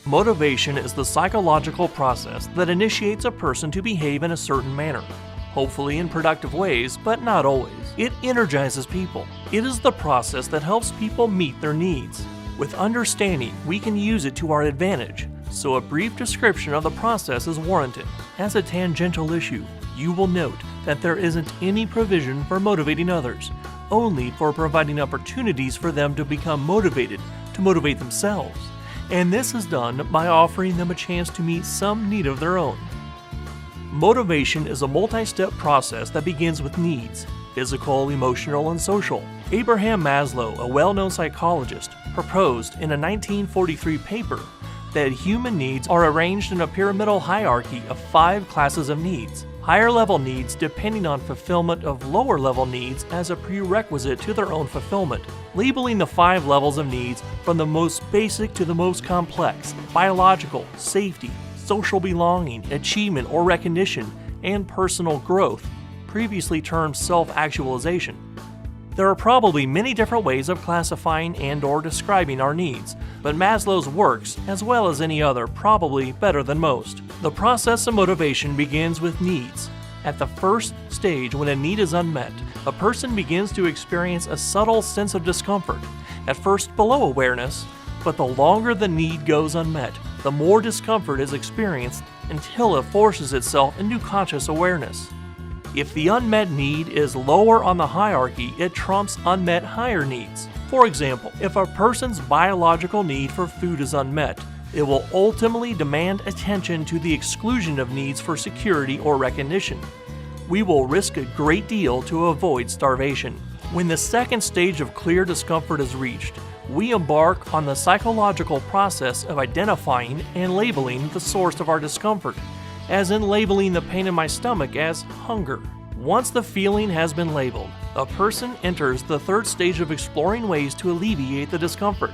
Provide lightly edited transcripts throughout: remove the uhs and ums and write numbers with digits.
Motivation is the psychological process that initiates a person to behave in a certain manner, hopefully in productive ways, but not always. It energizes people. It is the process that helps people meet their needs. With understanding, we can use it to our advantage, so a brief description of the process is warranted. As a tangential issue, you will note that there isn't any provision for motivating others, only for providing opportunities for them to become motivated to motivate themselves. And this is done by offering them a chance to meet some need of their own. Motivation is a multi-step process that begins with needs: physical, emotional, and social. Abraham Maslow, a well-known psychologist, proposed in a 1943 paper that human needs are arranged in a pyramidal hierarchy of 5 classes of needs. Higher level needs depending on fulfillment of lower level needs as a prerequisite to their own fulfillment, labeling the 5 levels of needs from the most basic to the most complex: biological, safety, social belonging, achievement or recognition, and personal growth, previously termed self-actualization. There are probably many different ways of classifying and/or describing our needs, but Maslow's works, as well as any other, probably better than most. The process of motivation begins with needs. At the first stage, when a need is unmet, a person begins to experience a subtle sense of discomfort, at first below awareness, but the longer the need goes unmet, the more discomfort is experienced until it forces itself into conscious awareness. If the unmet need is lower on the hierarchy, it trumps unmet higher needs. For example, if a person's biological need for food is unmet, it will ultimately demand attention to the exclusion of needs for security or recognition. We will risk a great deal to avoid starvation. When the second stage of clear discomfort is reached, we embark on the psychological process of identifying and labeling the source of our discomfort, as in labeling the pain in my stomach as hunger. Once the feeling has been labeled, a person enters the third stage of exploring ways to alleviate the discomfort,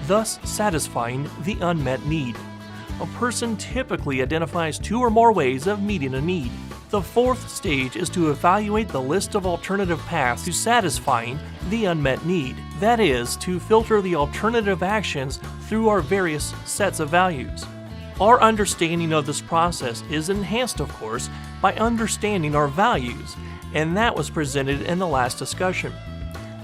thus satisfying the unmet need. A person typically identifies 2 or more ways of meeting a need. The fourth stage is to evaluate the list of alternative paths to satisfying the unmet need. That is, to filter the alternative actions through our various sets of values. Our understanding of this process is enhanced, of course, by understanding our values, and that was presented in the last discussion.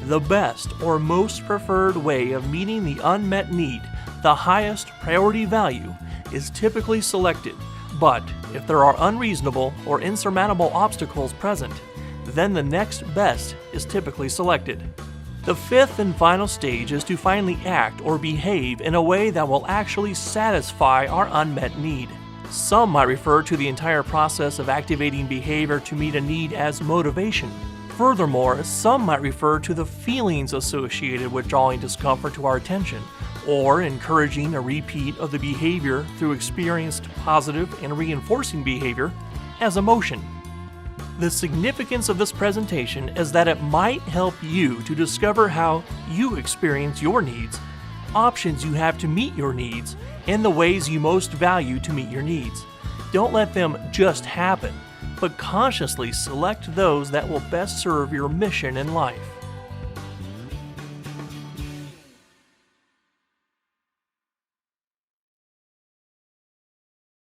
The best or most preferred way of meeting the unmet need, the highest priority value, is typically selected, but if there are unreasonable or insurmountable obstacles present, then the next best is typically selected. The fifth and final stage is to finally act or behave in a way that will actually satisfy our unmet need. Some might refer to the entire process of activating behavior to meet a need as motivation. Furthermore, some might refer to the feelings associated with drawing discomfort to our attention, or encouraging a repeat of the behavior through experienced positive and reinforcing behavior as emotion. The significance of this presentation is that it might help you to discover how you experience your needs, options you have to meet your needs, and the ways you most value to meet your needs. Don't let them just happen, but consciously select those that will best serve your mission in life.